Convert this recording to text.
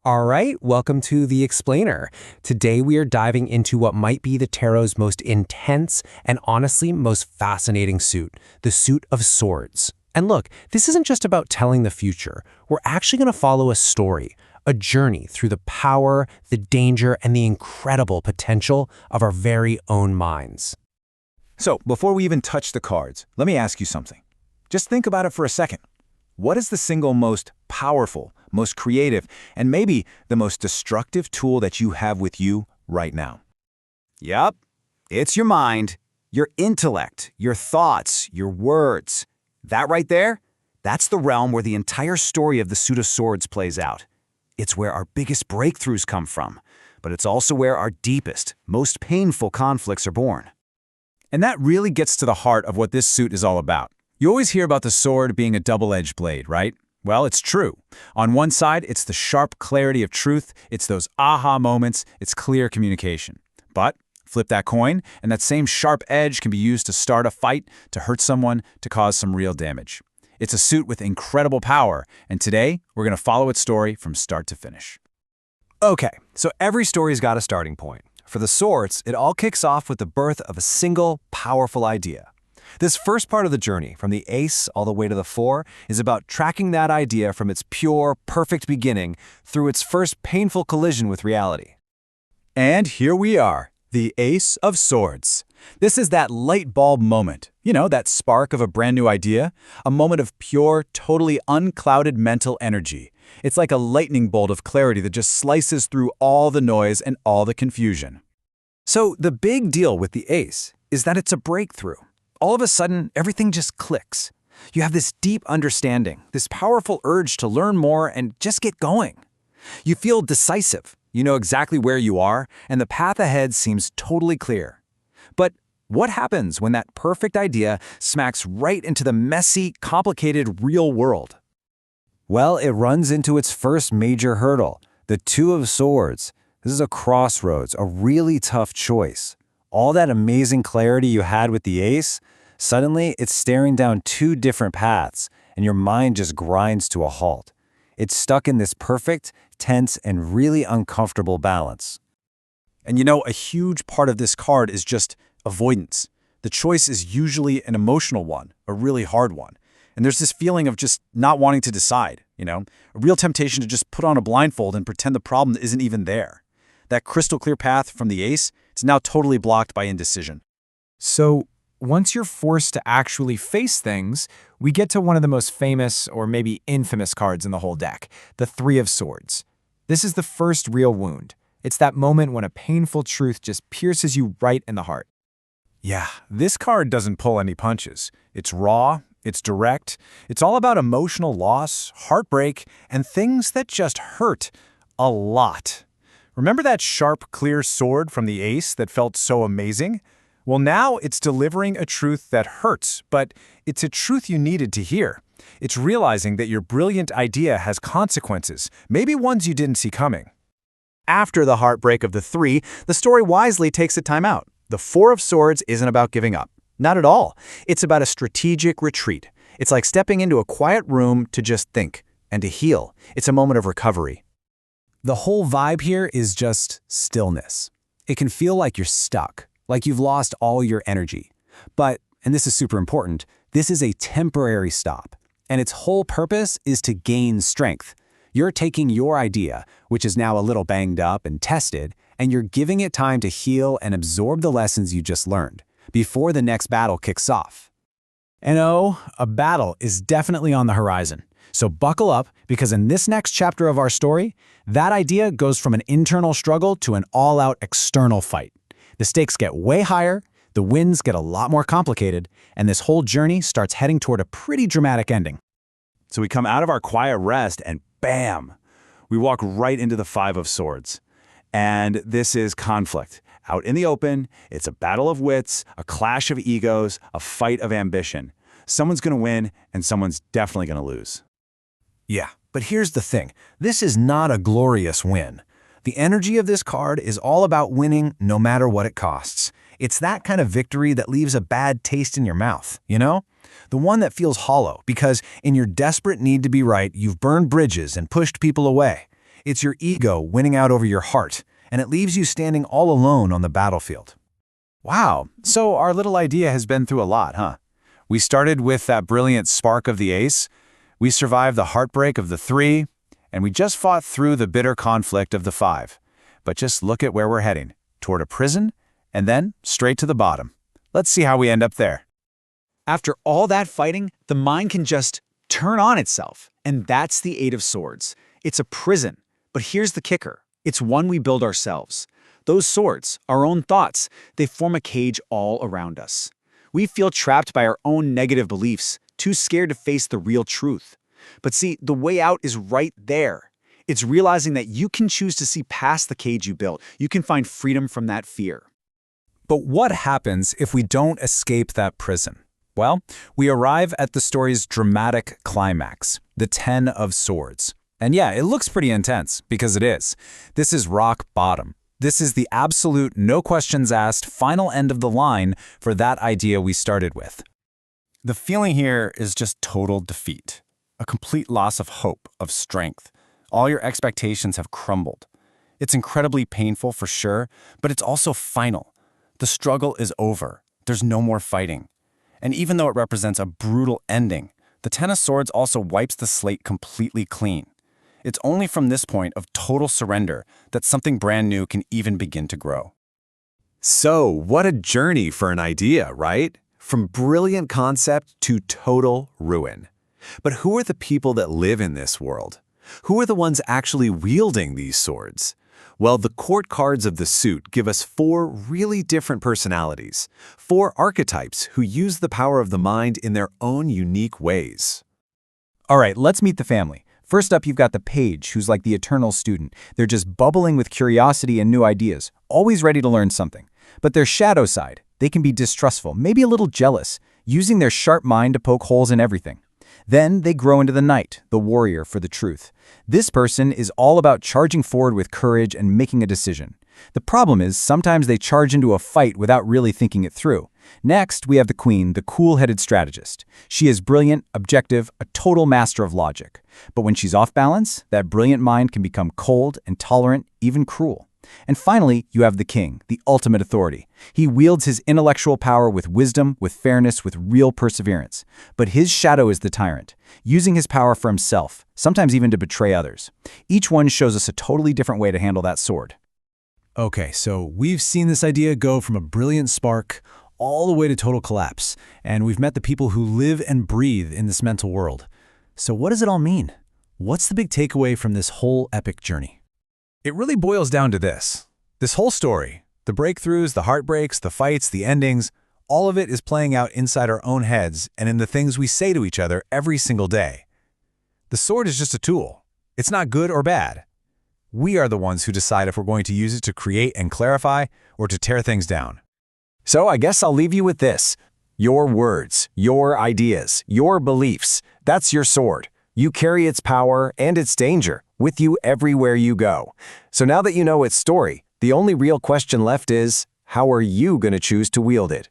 All right, welcome to The Explainer. Today we are diving into what might be the tarot's most intense and honestly most fascinating suit, the suit of swords. And look, this isn't just about telling the future. We're actually going to follow a story, a journey through the power, the danger, and the incredible potential of our very own minds. So, before we even touch the cards, let me ask you something. Just think about it for a second. What is the single most powerful, most creative, and maybe the most destructive tool that you have with you right now? Yup, it's your mind, your intellect, your thoughts, your words. That right there, that's the realm where the entire story of the Suit of Swords plays out. It's where our biggest breakthroughs come from, but it's also where our deepest, most painful conflicts are born. And that really gets to the heart of what this suit is all about. You always hear about the sword being a double-edged blade, right? Well, it's true. On one side, it's the sharp clarity of truth, it's those aha moments, it's clear communication. But flip that coin, and that same sharp edge can be used to start a fight, to hurt someone, to cause some real damage. It's a suit with incredible power, and today, we're going to follow its story from start to finish. Okay, so every story's got a starting point. For the swords, it all kicks off with the birth of a single, powerful idea. This first part of the journey, from the ace all the way to the four, is about tracking that idea from its pure, perfect beginning through its first painful collision with reality. And here we are, the Ace of Swords. This is that light bulb moment, that spark of a brand new idea, a moment of pure, totally unclouded mental energy. It's like a lightning bolt of clarity that just slices through all the noise and all the confusion. So the big deal with the ace is that it's a breakthrough. All of a sudden, everything just clicks. You have this deep understanding, this powerful urge to learn more and just get going. You feel decisive, you know exactly where you are, and the path ahead seems totally clear. But what happens when that perfect idea smacks right into the messy, complicated real world? Well, it runs into its first major hurdle, the Two of Swords. This is a crossroads, a really tough choice. All that amazing clarity you had with the ace, suddenly it's staring down two different paths, and your mind just grinds to a halt. It's stuck in this perfect, tense, and really uncomfortable balance. And a huge part of this card is just avoidance. The choice is usually an emotional one, a really hard one. And there's this feeling of just not wanting to decide, a real temptation to just put on a blindfold and pretend the problem isn't even there. That crystal clear path from the ace, it's now totally blocked by indecision. So once you're forced to actually face things, we get to one of the most famous or maybe infamous cards in the whole deck, the Three of Swords. This is the first real wound. It's that moment when a painful truth just pierces you right in the heart. Yeah, this card doesn't pull any punches. It's raw, it's direct, it's all about emotional loss, heartbreak, and things that just hurt a lot. Remember that sharp, clear sword from the ace that felt so amazing? Well, now it's delivering a truth that hurts, but it's a truth you needed to hear. It's realizing that your brilliant idea has consequences, maybe ones you didn't see coming. After the heartbreak of the three, the story wisely takes a time out. The Four of Swords isn't about giving up. Not at all. It's about a strategic retreat. It's like stepping into a quiet room to just think and to heal. It's a moment of recovery. The whole vibe here is just stillness. It can feel like you're stuck, like you've lost all your energy. But, and this is super important, this is a temporary stop, and its whole purpose is to gain strength. You're taking your idea, which is now a little banged up and tested, and you're giving it time to heal and absorb the lessons you just learned before the next battle kicks off. And a battle is definitely on the horizon. So buckle up, because in this next chapter of our story, that idea goes from an internal struggle to an all-out external fight. The stakes get way higher, the wins get a lot more complicated, and this whole journey starts heading toward a pretty dramatic ending. So we come out of our quiet rest and bam, we walk right into the Five of Swords. And this is conflict. Out in the open, it's a battle of wits, a clash of egos, a fight of ambition. Someone's going to win, and someone's definitely going to lose. Yeah, but here's the thing. This is not a glorious win. The energy of this card is all about winning no matter what it costs. It's that kind of victory that leaves a bad taste in your mouth, The one that feels hollow because in your desperate need to be right, you've burned bridges and pushed people away. It's your ego winning out over your heart, and it leaves you standing all alone on the battlefield. Wow, so our little idea has been through a lot, huh? We started with that brilliant spark of the ace, we survived the heartbreak of the 3, and we just fought through the bitter conflict of the 5. But just look at where we're heading, toward a prison, and then straight to the bottom. Let's see how we end up there. After all that fighting, the mind can just turn on itself, and that's the Eight of Swords. It's a prison, but here's the kicker. It's one we build ourselves. Those swords, our own thoughts, they form a cage all around us. We feel trapped by our own negative beliefs, too scared to face the real truth. But see, the way out is right there. It's realizing that you can choose to see past the cage you built. You can find freedom from that fear. But what happens if we don't escape that prison? Well, we arrive at the story's dramatic climax, the 10 of Swords. And yeah, it looks pretty intense, because it is. This is rock bottom. This is the absolute, no questions asked, final end of the line for that idea we started with. The feeling here is just total defeat, a complete loss of hope, of strength. All your expectations have crumbled. It's incredibly painful for sure, but it's also final. The struggle is over. There's no more fighting. And even though it represents a brutal ending, the 10 of Swords also wipes the slate completely clean. It's only from this point of total surrender that something brand new can even begin to grow. So, what a journey for an idea, right? From brilliant concept to total ruin. But who are the people that live in this world? Who are the ones actually wielding these swords? Well, the court cards of the suit give us 4 really different personalities, 4 archetypes who use the power of the mind in their own unique ways. All right, let's meet the family. First up, you've got the page, who's like the eternal student. They're just bubbling with curiosity and new ideas, always ready to learn something. But their shadow side, they can be distrustful, maybe a little jealous, using their sharp mind to poke holes in everything. Then they grow into the knight, the warrior for the truth. This person is all about charging forward with courage and making a decision. The problem is sometimes they charge into a fight without really thinking it through. Next, we have the queen, the cool-headed strategist. She is brilliant, objective, a total master of logic. But when she's off balance, that brilliant mind can become cold, intolerant, even cruel. And finally, you have the king, the ultimate authority. He wields his intellectual power with wisdom, with fairness, with real perseverance. But his shadow is the tyrant, using his power for himself, sometimes even to betray others. Each one shows us a totally different way to handle that sword. Okay, so we've seen this idea go from a brilliant spark all the way to total collapse, and we've met the people who live and breathe in this mental world. So what does it all mean? What's the big takeaway from this whole epic journey? It really boils down to this. This whole story, the breakthroughs, the heartbreaks, the fights, the endings, all of it is playing out inside our own heads and in the things we say to each other every single day. The sword is just a tool. It's not good or bad. We are the ones who decide if we're going to use it to create and clarify or to tear things down. So I guess I'll leave you with this. Your words, your ideas, your beliefs, that's your sword. You carry its power and its danger with you everywhere you go. So now that you know its story, the only real question left is, how are you going to choose to wield it?